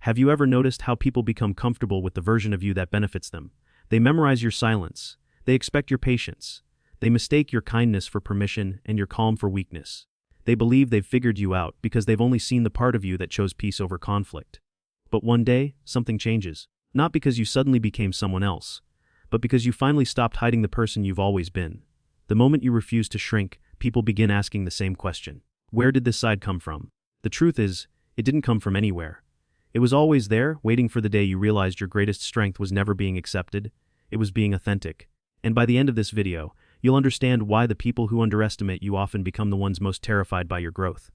Have you ever noticed how people become comfortable with the version of you that benefits them? They memorize your silence. They expect your patience. They mistake your kindness for permission and your calm for weakness. They believe they've figured you out because they've only seen the part of you that chose peace over conflict. But one day, something changes. Not because you suddenly became someone else, but because you finally stopped hiding the person you've always been. The moment you refuse to shrink, people begin asking the same question. Where did this side come from? The truth is, it didn't come from anywhere. It was always there, waiting for the day you realized your greatest strength was never being accepted. It was being authentic. And by the end of this video, you'll understand why the people who underestimate you often become the ones most terrified by your growth.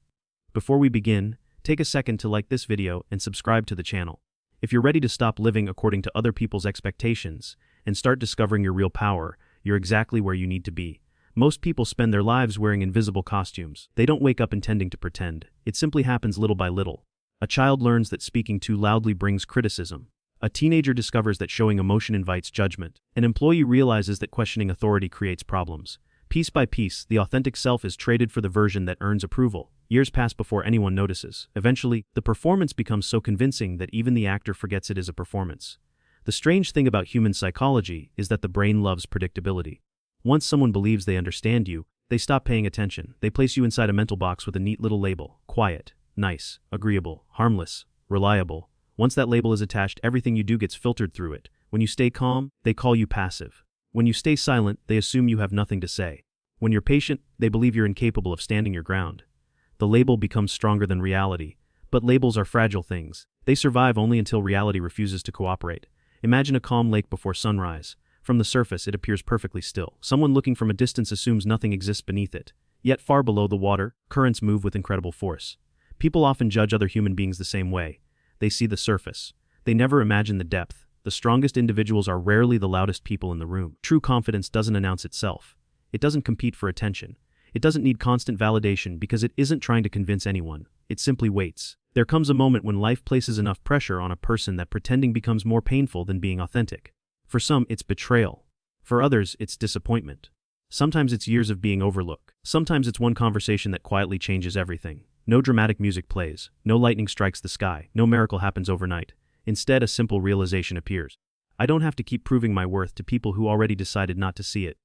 Before we begin, take a second to like this video and subscribe to the channel. If you're ready to stop living according to other people's expectations and start discovering your real power, you're exactly where you need to be. Most people spend their lives wearing invisible costumes. They don't wake up intending to pretend. It simply happens little by little. A child learns that speaking too loudly brings criticism. A teenager discovers that showing emotion invites judgment. An employee realizes that questioning authority creates problems. Piece by piece, the authentic self is traded for the version that earns approval. Years pass before anyone notices. Eventually, the performance becomes so convincing that even the actor forgets it is a performance. The strange thing about human psychology is that the brain loves predictability. Once someone believes they understand you, they stop paying attention. They place you inside a mental box with a neat little label: quiet, nice, agreeable, harmless, reliable. Once that label is attached, everything you do gets filtered through it. When you stay calm, they call you passive. When you stay silent, they assume you have nothing to say. When you're patient, they believe you're incapable of standing your ground. The label becomes stronger than reality. But labels are fragile things. They survive only until reality refuses to cooperate. Imagine a calm lake before sunrise. From the surface, it appears perfectly still. Someone looking from a distance assumes nothing exists beneath it. Yet far below the water, currents move with incredible force. People often judge other human beings the same way. They see the surface. They never imagine the depth. The strongest individuals are rarely the loudest people in the room. True confidence doesn't announce itself. It doesn't compete for attention. It doesn't need constant validation because it isn't trying to convince anyone. It simply waits. There comes a moment when life places enough pressure on a person that pretending becomes more painful than being authentic. For some, it's betrayal. For others, it's disappointment. Sometimes it's years of being overlooked. Sometimes it's one conversation that quietly changes everything. No dramatic music plays. No lightning strikes the sky. No miracle happens overnight. Instead, a simple realization appears. I don't have to keep proving my worth to people who already decided not to see it.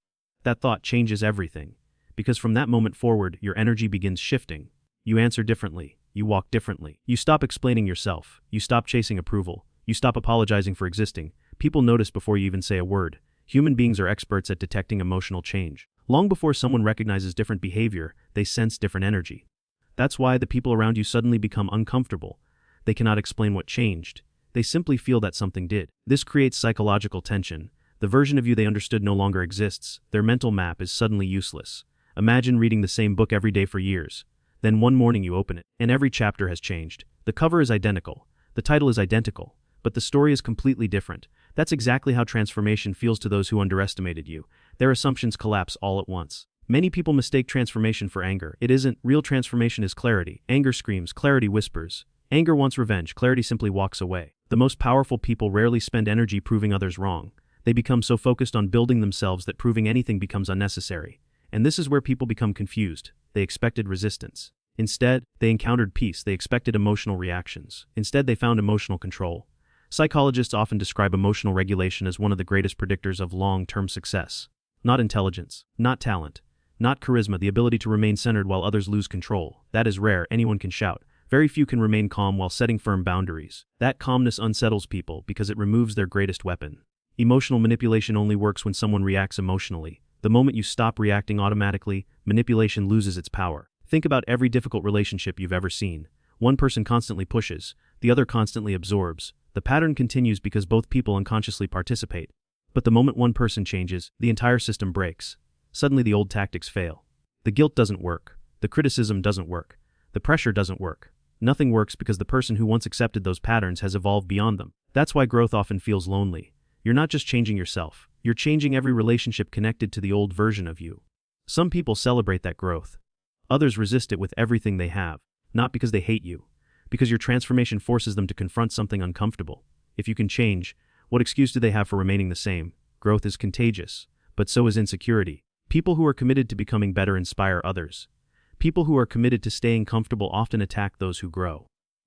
That thought changes everything. Because from that moment forward, your energy begins shifting. You answer differently. You walk differently. You stop explaining yourself. You stop chasing approval. You stop apologizing for existing. People notice before you even say a word. Human beings are experts at detecting emotional change. Long before someone recognizes different behavior, they sense different energy. That's why the people around you suddenly become uncomfortable. They cannot explain what changed. They simply feel that something did. This creates psychological tension. The version of you they understood no longer exists. Their mental map is suddenly useless. Imagine reading the same book every day for years. Then one morning you open it, and every chapter has changed. The cover is identical. The title is identical. But the story is completely different. That's exactly how transformation feels to those who underestimated you. Their assumptions collapse all at once. Many people mistake transformation for anger. It isn't. Real transformation is clarity. Anger screams, clarity whispers. Anger wants revenge, clarity simply walks away. The most powerful people rarely spend energy proving others wrong. They become so focused on building themselves that proving anything becomes unnecessary. And this is where people become confused. They expected resistance. Instead, they encountered peace. They expected emotional reactions. Instead, they found emotional control. Psychologists often describe emotional regulation as one of the greatest predictors of long-term success. Not intelligence, not talent, not charisma, the ability to remain centered while others lose control. That is rare. Anyone can shout. Very few can remain calm while setting firm boundaries. That calmness unsettles people because it removes their greatest weapon. Emotional manipulation only works when someone reacts emotionally. The moment you stop reacting automatically, manipulation loses its power. Think about every difficult relationship you've ever seen. One person constantly pushes, the other constantly absorbs. The pattern continues because both people unconsciously participate. But the moment one person changes, the entire system breaks. Suddenly the old tactics fail. The guilt doesn't work. The criticism doesn't work. The pressure doesn't work. Nothing works because the person who once accepted those patterns has evolved beyond them. That's why growth often feels lonely. You're not just changing yourself. You're changing every relationship connected to the old version of you. Some people celebrate that growth. Others resist it with everything they have. Not because they hate you. Because your transformation forces them to confront something uncomfortable. If you can change, what excuse do they have for remaining the same? Growth is contagious, but so is insecurity. People who are committed to becoming better inspire others. People who are committed to staying comfortable often attack those who grow.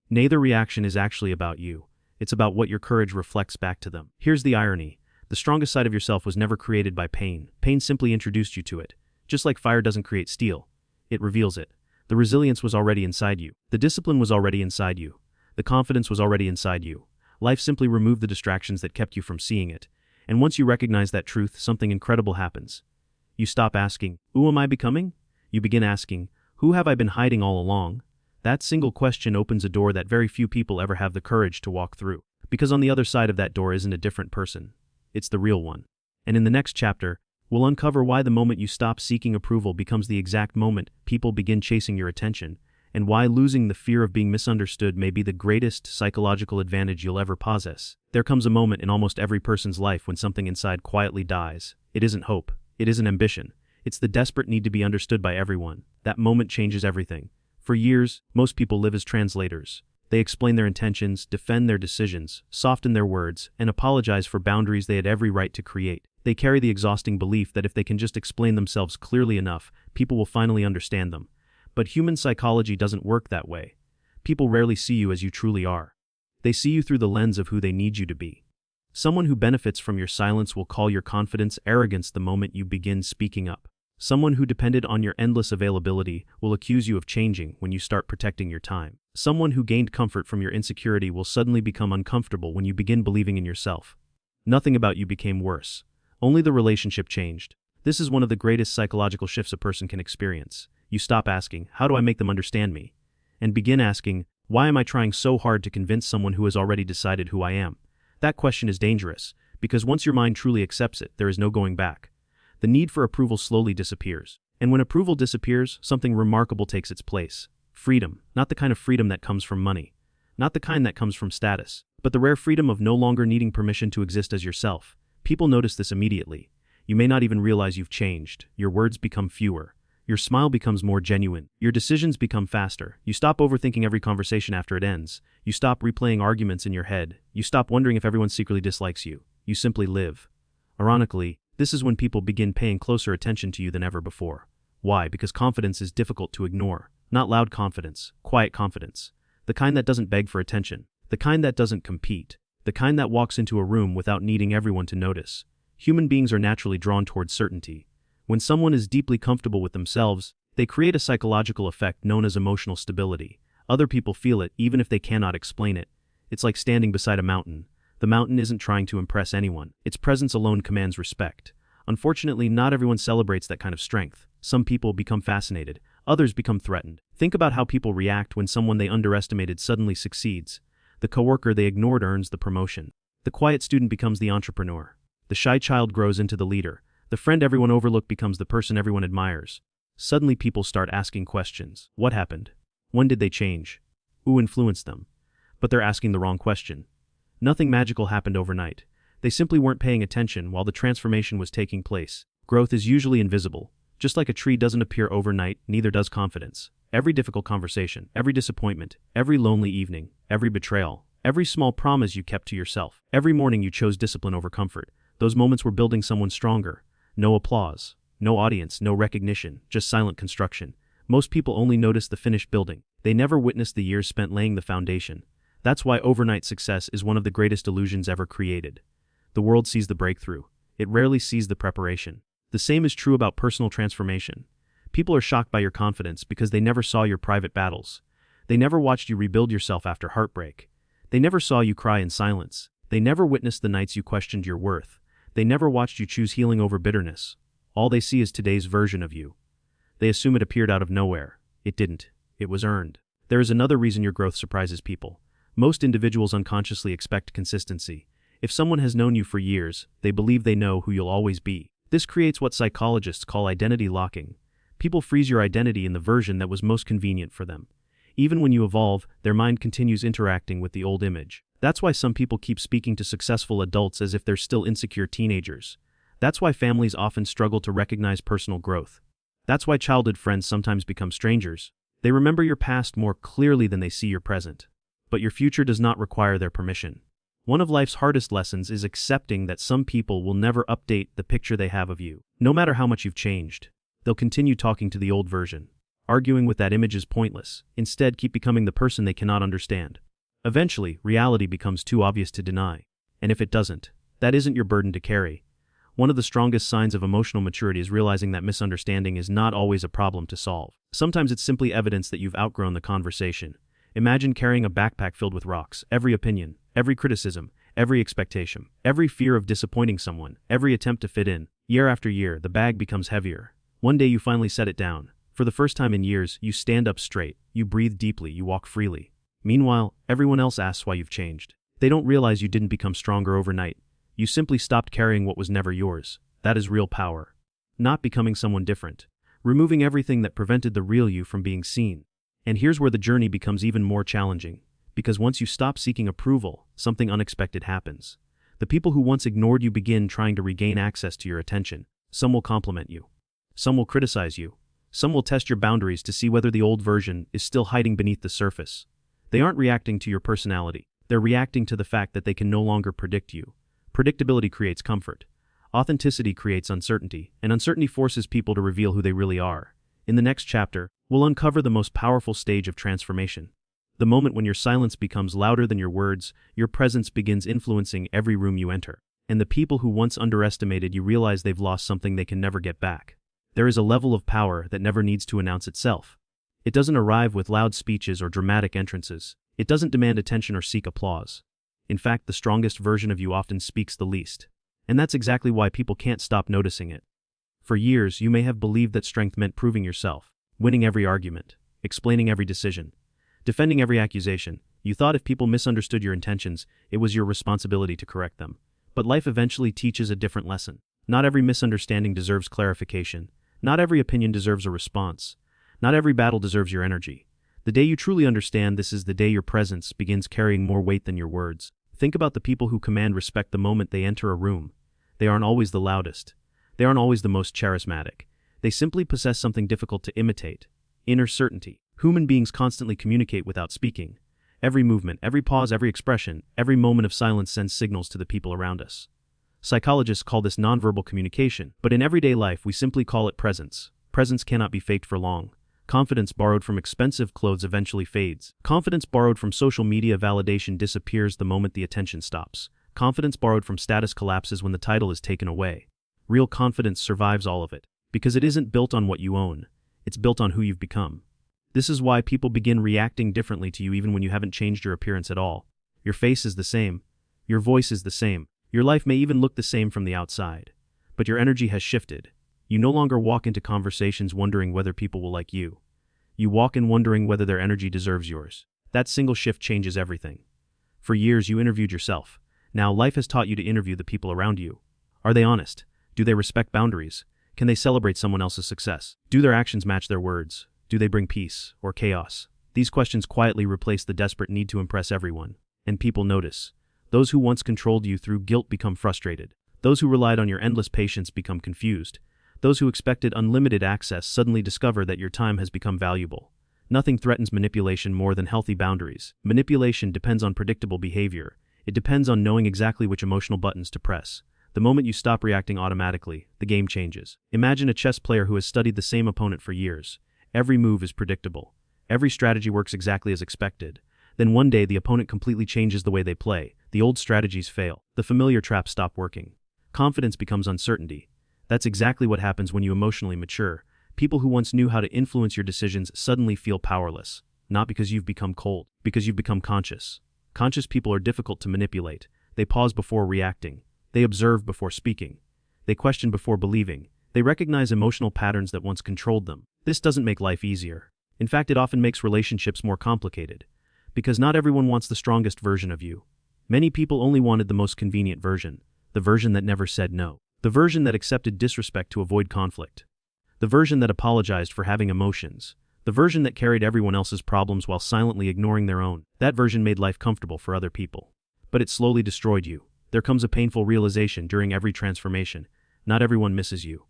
Neither reaction is actually about you. It's about what your courage reflects back to them. Here's the irony. The strongest side of yourself was never created by pain. Pain simply introduced you to it. Just like fire doesn't create steel, it reveals it. The resilience was already inside you. The discipline was already inside you. The confidence was already inside you. Life simply removed the distractions that kept you from seeing it. And once you recognize that truth, something incredible happens. You stop asking, "Who am I becoming?" You begin asking, "Who have I been hiding all along?" That single question opens a door that very few people ever have the courage to walk through. Because on the other side of that door isn't a different person. It's the real one. And in the next chapter, we'll uncover why the moment you stop seeking approval becomes the exact moment people begin chasing your attention, and why losing the fear of being misunderstood may be the greatest psychological advantage you'll ever possess. There comes a moment in almost every person's life when something inside quietly dies. It isn't hope. It isn't ambition. It's the desperate need to be understood by everyone. That moment changes everything. For years, most people live as translators. They explain their intentions, defend their decisions, soften their words, and apologize for boundaries they had every right to create. They carry the exhausting belief that if they can just explain themselves clearly enough, people will finally understand them. But human psychology doesn't work that way. People rarely see you as you truly are. They see you through the lens of who they need you to be. Someone who benefits from your silence will call your confidence arrogance the moment you begin speaking up. Someone who depended on your endless availability will accuse you of changing when you start protecting your time. Someone who gained comfort from your insecurity will suddenly become uncomfortable when you begin believing in yourself. Nothing about you became worse. Only the relationship changed. This is one of the greatest psychological shifts a person can experience. You stop asking, "How do I make them understand me?" and begin asking, "Why am I trying so hard to convince someone who has already decided who I am?" That question is dangerous, because once your mind truly accepts it, there is no going back. The need for approval slowly disappears. And when approval disappears, something remarkable takes its place. Freedom, not the kind of freedom that comes from money, not the kind that comes from status, but the rare freedom of no longer needing permission to exist as yourself. People notice this immediately. You may not even realize you've changed. Your words become fewer. Your smile becomes more genuine. Your decisions become faster. You stop overthinking every conversation after it ends. You stop replaying arguments in your head. You stop wondering if everyone secretly dislikes you. You simply live. Ironically, this is when people begin paying closer attention to you than ever before. Why? Because confidence is difficult to ignore. Not loud confidence, quiet confidence. The kind that doesn't beg for attention. The kind that doesn't compete. The kind that walks into a room without needing everyone to notice. Human beings are naturally drawn towards certainty. When someone is deeply comfortable with themselves, they create a psychological effect known as emotional stability. Other people feel it even if they cannot explain it. It's like standing beside a mountain. The mountain isn't trying to impress anyone. Its presence alone commands respect. Unfortunately, not everyone celebrates that kind of strength. Some people become fascinated. Others become threatened. Think about how people react when someone they underestimated suddenly succeeds. The coworker they ignored earns the promotion. The quiet student becomes the entrepreneur. The shy child grows into the leader. The friend everyone overlooked becomes the person everyone admires. Suddenly people start asking questions. What happened? When did they change? Who influenced them? But they're asking the wrong question. Nothing magical happened overnight. They simply weren't paying attention while the transformation was taking place. Growth is usually invisible. Just like a tree doesn't appear overnight, neither does confidence. Every difficult conversation, every disappointment, every lonely evening, every betrayal, every small promise you kept to yourself, every morning you chose discipline over comfort, those moments were building someone stronger. No applause, no audience, no recognition, just silent construction. Most people only notice the finished building. They never witness the years spent laying the foundation. That's why overnight success is one of the greatest illusions ever created. The world sees the breakthrough. It rarely sees the preparation. The same is true about personal transformation. People are shocked by your confidence because they never saw your private battles. They never watched you rebuild yourself after heartbreak. They never saw you cry in silence. They never witnessed the nights you questioned your worth. They never watched you choose healing over bitterness. All they see is today's version of you. They assume it appeared out of nowhere. It didn't. It was earned. There is another reason your growth surprises people. Most individuals unconsciously expect consistency. If someone has known you for years, they believe they know who you'll always be. This creates what psychologists call identity locking. People freeze your identity in the version that was most convenient for them. Even when you evolve, their mind continues interacting with the old image. That's why some people keep speaking to successful adults as if they're still insecure teenagers. That's why families often struggle to recognize personal growth. That's why childhood friends sometimes become strangers. They remember your past more clearly than they see your present. But your future does not require their permission. One of life's hardest lessons is accepting that some people will never update the picture they have of you. No matter how much you've changed, they'll continue talking to the old version. Arguing with that image is pointless. Instead, keep becoming the person they cannot understand. Eventually, reality becomes too obvious to deny. And if it doesn't, that isn't your burden to carry. One of the strongest signs of emotional maturity is realizing that misunderstanding is not always a problem to solve. Sometimes it's simply evidence that you've outgrown the conversation. Imagine carrying a backpack filled with rocks, every opinion, every criticism, every expectation, every fear of disappointing someone, every attempt to fit in. Year after year, the bag becomes heavier. One day you finally set it down. For the first time in years, you stand up straight, you breathe deeply, you walk freely. Meanwhile, everyone else asks why you've changed. They don't realize you didn't become stronger overnight. You simply stopped carrying what was never yours. That is real power. Not becoming someone different. Removing everything that prevented the real you from being seen. And here's where the journey becomes even more challenging. Because once you stop seeking approval, something unexpected happens. The people who once ignored you begin trying to regain access to your attention. Some will compliment you. Some will criticize you. Some will test your boundaries to see whether the old version is still hiding beneath the surface. They aren't reacting to your personality. They're reacting to the fact that they can no longer predict you. Predictability creates comfort. Authenticity creates uncertainty, and uncertainty forces people to reveal who they really are. In the next chapter, we'll uncover the most powerful stage of transformation. The moment when your silence becomes louder than your words, your presence begins influencing every room you enter. And the people who once underestimated you realize they've lost something they can never get back. There is a level of power that never needs to announce itself. It doesn't arrive with loud speeches or dramatic entrances. It doesn't demand attention or seek applause. In fact, the strongest version of you often speaks the least. And that's exactly why people can't stop noticing it. For years, you may have believed that strength meant proving yourself, winning every argument, explaining every decision, defending every accusation. You thought if people misunderstood your intentions, it was your responsibility to correct them. But life eventually teaches a different lesson. Not every misunderstanding deserves clarification. Not every opinion deserves a response. Not every battle deserves your energy. The day you truly understand this is the day your presence begins carrying more weight than your words. Think about the people who command respect the moment they enter a room. They aren't always the loudest. They aren't always the most charismatic. They simply possess something difficult to imitate. Inner certainty. Human beings constantly communicate without speaking. Every movement, every pause, every expression, every moment of silence sends signals to the people around us. Psychologists call this nonverbal communication, but in everyday life we simply call it presence. Presence cannot be faked for long. Confidence borrowed from expensive clothes eventually fades. Confidence borrowed from social media validation disappears the moment the attention stops. Confidence borrowed from status collapses when the title is taken away. Real confidence survives all of it, because it isn't built on what you own. It's built on who you've become. This is why people begin reacting differently to you even when you haven't changed your appearance at all. Your face is the same. Your voice is the same. Your life may even look the same from the outside. But your energy has shifted. You no longer walk into conversations wondering whether people will like you. You walk in wondering whether their energy deserves yours. That single shift changes everything. For years you interviewed yourself. Now life has taught you to interview the people around you. Are they honest? Do they respect boundaries? Can they celebrate someone else's success? Do their actions match their words? Do they bring peace or chaos? These questions quietly replace the desperate need to impress everyone. And people notice. Those who once controlled you through guilt become frustrated. Those who relied on your endless patience become confused. Those who expected unlimited access suddenly discover that your time has become valuable. Nothing threatens manipulation more than healthy boundaries. Manipulation depends on predictable behavior. It depends on knowing exactly which emotional buttons to press. The moment you stop reacting automatically, the game changes. Imagine a chess player who has studied the same opponent for years. Every move is predictable. Every strategy works exactly as expected. Then one day the opponent completely changes the way they play. The old strategies fail. The familiar traps stop working. Confidence becomes uncertainty. That's exactly what happens when you emotionally mature. People who once knew how to influence your decisions suddenly feel powerless. Not because you've become cold, because you've become conscious. Conscious people are difficult to manipulate. They pause before reacting. They observe before speaking. They question before believing. They recognize emotional patterns that once controlled them. This doesn't make life easier. In fact, it often makes relationships more complicated. Because not everyone wants the strongest version of you. Many people only wanted the most convenient version. The version that never said no. The version that accepted disrespect to avoid conflict. The version that apologized for having emotions. The version that carried everyone else's problems while silently ignoring their own. That version made life comfortable for other people. But it slowly destroyed you. There comes a painful realization during every transformation. Not everyone misses you.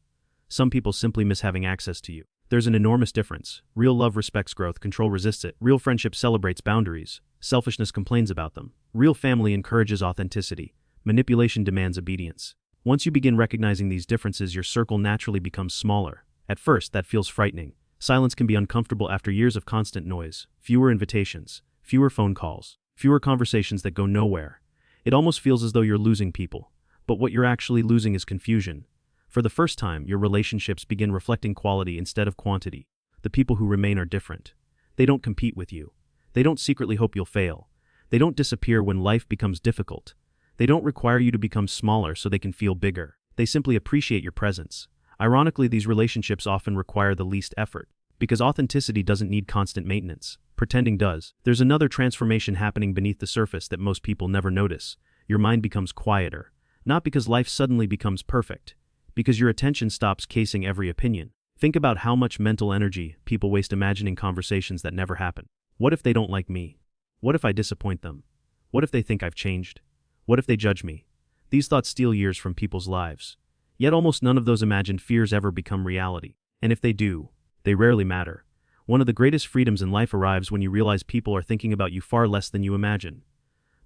Some people simply miss having access to you. There's an enormous difference. Real love respects growth, control resists it. Real friendship celebrates boundaries. Selfishness complains about them. Real family encourages authenticity. Manipulation demands obedience. Once you begin recognizing these differences, your circle naturally becomes smaller. At first, that feels frightening. Silence can be uncomfortable after years of constant noise, fewer invitations, fewer phone calls, fewer conversations that go nowhere. It almost feels as though you're losing people. But what you're actually losing is confusion. For the first time, your relationships begin reflecting quality instead of quantity. The people who remain are different. They don't compete with you. They don't secretly hope you'll fail. They don't disappear when life becomes difficult. They don't require you to become smaller so they can feel bigger. They simply appreciate your presence. Ironically, these relationships often require the least effort, because authenticity doesn't need constant maintenance. Pretending does. There's another transformation happening beneath the surface that most people never notice. Your mind becomes quieter. Not because life suddenly becomes perfect, because your attention stops casing every opinion. Think about how much mental energy people waste imagining conversations that never happen. What if they don't like me? What if I disappoint them? What if they think I've changed? What if they judge me? These thoughts steal years from people's lives. Yet almost none of those imagined fears ever become reality. And if they do, they rarely matter. One of the greatest freedoms in life arrives when you realize people are thinking about you far less than you imagine.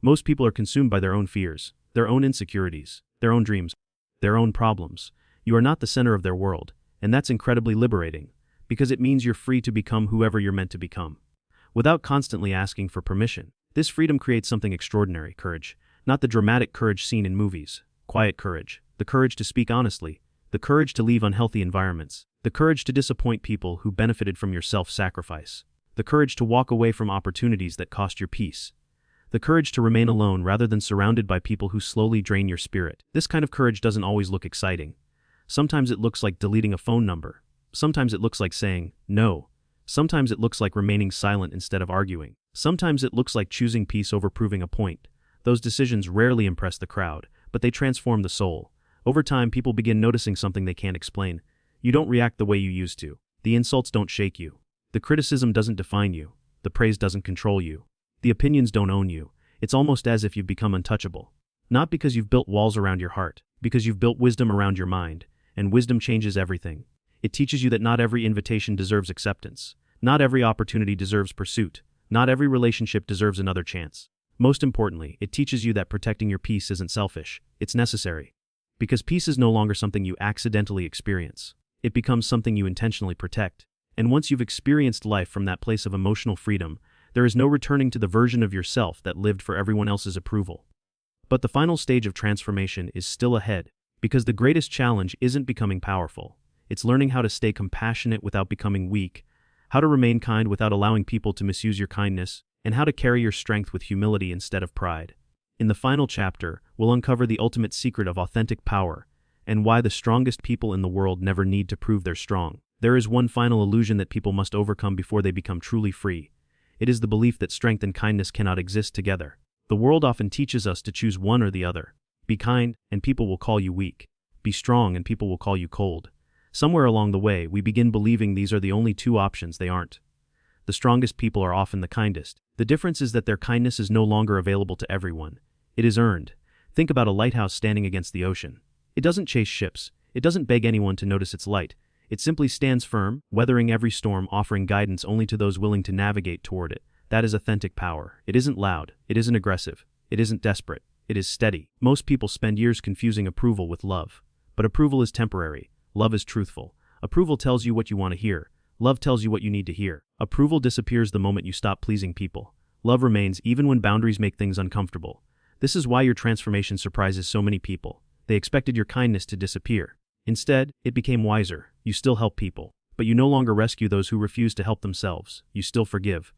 Most people are consumed by their own fears, their own insecurities, their own dreams, their own problems. You are not the center of their world, and that's incredibly liberating, because it means you're free to become whoever you're meant to become, without constantly asking for permission. This freedom creates something extraordinary: courage. Not the dramatic courage seen in movies, quiet courage, the courage to speak honestly, the courage to leave unhealthy environments, the courage to disappoint people who benefited from your self-sacrifice, the courage to walk away from opportunities that cost your peace, the courage to remain alone rather than surrounded by people who slowly drain your spirit. This kind of courage doesn't always look exciting. Sometimes it looks like deleting a phone number. Sometimes it looks like saying no. Sometimes it looks like remaining silent instead of arguing. Sometimes it looks like choosing peace over proving a point. Those decisions rarely impress the crowd, but they transform the soul. Over time, people begin noticing something they can't explain. You don't react the way you used to. The insults don't shake you. The criticism doesn't define you. The praise doesn't control you. The opinions don't own you. It's almost as if you've become untouchable. Not because you've built walls around your heart, because you've built wisdom around your mind, and wisdom changes everything. It teaches you that not every invitation deserves acceptance. Not every opportunity deserves pursuit. Not every relationship deserves another chance. Most importantly, it teaches you that protecting your peace isn't selfish. It's necessary. Because peace is no longer something you accidentally experience. It becomes something you intentionally protect. And once you've experienced life from that place of emotional freedom, there is no returning to the version of yourself that lived for everyone else's approval. But the final stage of transformation is still ahead, because the greatest challenge isn't becoming powerful. It's learning how to stay compassionate without becoming weak, how to remain kind without allowing people to misuse your kindness, and how to carry your strength with humility instead of pride. In the final chapter, we'll uncover the ultimate secret of authentic power, and why the strongest people in the world never need to prove they're strong. There is one final illusion that people must overcome before they become truly free. It is the belief that strength and kindness cannot exist together. The world often teaches us to choose one or the other. Be kind, and people will call you weak. Be strong, and people will call you cold. Somewhere along the way, we begin believing these are the only two options. They aren't. The strongest people are often the kindest. The difference is that their kindness is no longer available to everyone. It is earned. Think about a lighthouse standing against the ocean. It doesn't chase ships. It doesn't beg anyone to notice its light. It simply stands firm, weathering every storm, offering guidance only to those willing to navigate toward it. That is authentic power. It isn't loud. It isn't aggressive. It isn't desperate. It is steady. Most people spend years confusing approval with love. But approval is temporary. Love is truthful. Approval tells you what you want to hear. Love tells you what you need to hear. Approval disappears the moment you stop pleasing people. Love remains even when boundaries make things uncomfortable. This is why your transformation surprises so many people. They expected your kindness to disappear. Instead, it became wiser. You still help people, but you no longer rescue those who refuse to help themselves. You still forgive.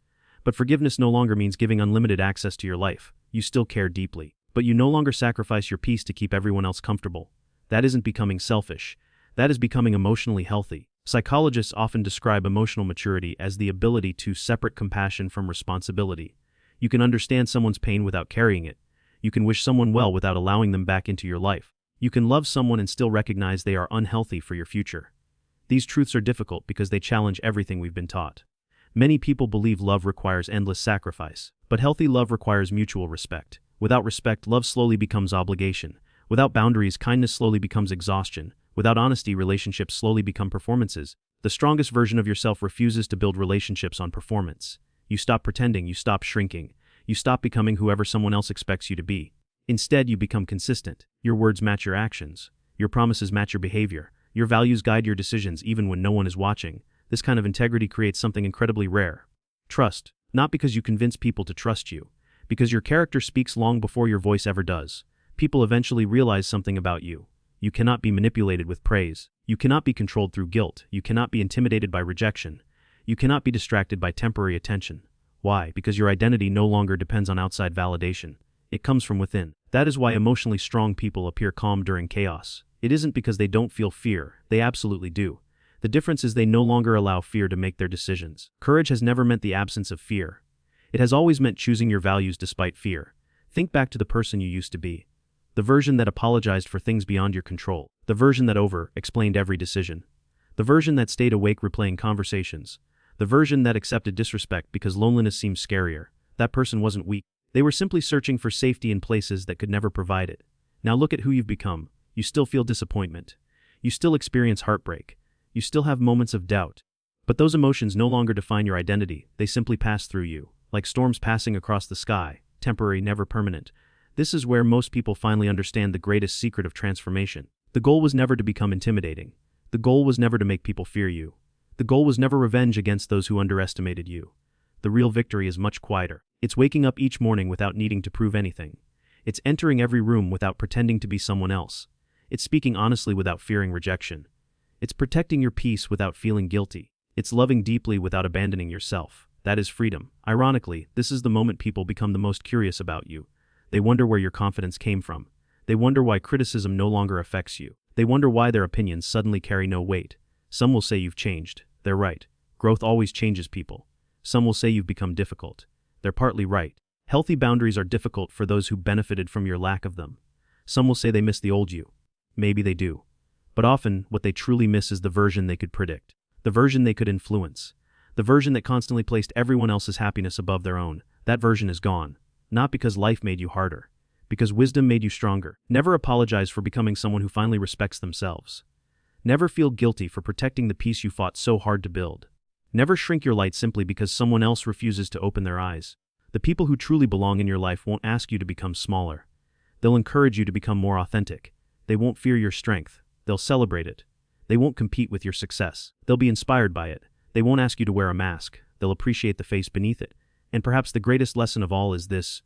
But forgiveness no longer means giving unlimited access to your life. You still care deeply, but you no longer sacrifice your peace to keep everyone else comfortable. That isn't becoming selfish. That is becoming emotionally healthy. Psychologists often describe emotional maturity as the ability to separate compassion from responsibility. You can understand someone's pain without carrying it. You can wish someone well without allowing them back into your life. You can love someone and still recognize they are unhealthy for your future. These truths are difficult because they challenge everything we've been taught. Many people believe love requires endless sacrifice, but healthy love requires mutual respect. Without respect, love slowly becomes obligation. Without boundaries, kindness slowly becomes exhaustion. Without honesty, relationships slowly become performances. The strongest version of yourself refuses to build relationships on performance. You stop pretending, you stop shrinking. You stop becoming whoever someone else expects you to be. Instead, you become consistent. Your words match your actions. Your promises match your behavior. Your values guide your decisions even when no one is watching. This kind of integrity creates something incredibly rare. Trust, not because you convince people to trust you, because your character speaks long before your voice ever does. People eventually realize something about you. You cannot be manipulated with praise. You cannot be controlled through guilt. You cannot be intimidated by rejection. You cannot be distracted by temporary attention. Why? Because your identity no longer depends on outside validation. It comes from within. That is why emotionally strong people appear calm during chaos. It isn't because they don't feel fear. They absolutely do. The difference is they no longer allow fear to make their decisions. Courage has never meant the absence of fear. It has always meant choosing your values despite fear. Think back to the person you used to be. The version that apologized for things beyond your control. The version that over-explained every decision. The version that stayed awake replaying conversations. The version that accepted disrespect because loneliness seemed scarier. That person wasn't weak. They were simply searching for safety in places that could never provide it. Now look at who you've become. You still feel disappointment. You still experience heartbreak. You still have moments of doubt. But those emotions no longer define your identity. They simply pass through you, like storms passing across the sky, temporary, never permanent. This is where most people finally understand the greatest secret of transformation. The goal was never to become intimidating. The goal was never to make people fear you. The goal was never revenge against those who underestimated you. The real victory is much quieter. It's waking up each morning without needing to prove anything. It's entering every room without pretending to be someone else. It's speaking honestly without fearing rejection. It's protecting your peace without feeling guilty. It's loving deeply without abandoning yourself. That is freedom. Ironically, this is the moment people become the most curious about you. They wonder where your confidence came from. They wonder why criticism no longer affects you. They wonder why their opinions suddenly carry no weight. Some will say you've changed. They're right. Growth always changes people. Some will say you've become difficult. They're partly right. Healthy boundaries are difficult for those who benefited from your lack of them. Some will say they miss the old you. Maybe they do. But often, what they truly miss is the version they could predict. The version they could influence. The version that constantly placed everyone else's happiness above their own. That version is gone. Not because life made you harder. Because wisdom made you stronger. Never apologize for becoming someone who finally respects themselves. Never feel guilty for protecting the peace you fought so hard to build. Never shrink your light simply because someone else refuses to open their eyes. The people who truly belong in your life won't ask you to become smaller. They'll encourage you to become more authentic. They won't fear your strength. They'll celebrate it. They won't compete with your success. They'll be inspired by it. They won't ask you to wear a mask. They'll appreciate the face beneath it. And perhaps the greatest lesson of all is this.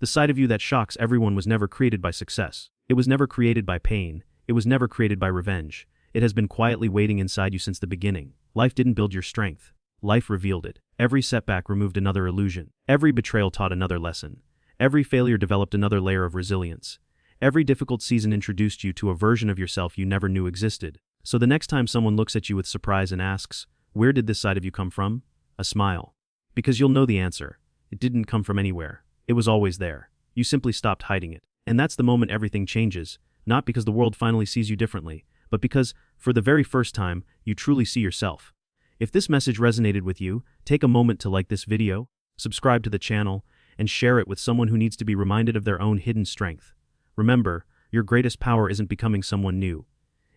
The side of you that shocks everyone was never created by success. It was never created by pain. It was never created by revenge. It has been quietly waiting inside you since the beginning. Life didn't build your strength. Life revealed it. Every setback removed another illusion. Every betrayal taught another lesson. Every failure developed another layer of resilience. Every difficult season introduced you to a version of yourself you never knew existed. So the next time someone looks at you with surprise and asks, "Where did this side of you come from?" A smile. Because you'll know the answer. It didn't come from anywhere. It was always there. You simply stopped hiding it. And that's the moment everything changes, not because the world finally sees you differently, but because, for the very first time, you truly see yourself. If this message resonated with you, take a moment to like this video, subscribe to the channel, and share it with someone who needs to be reminded of their own hidden strength. Remember, your greatest power isn't becoming someone new.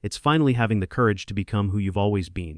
It's finally having the courage to become who you've always been.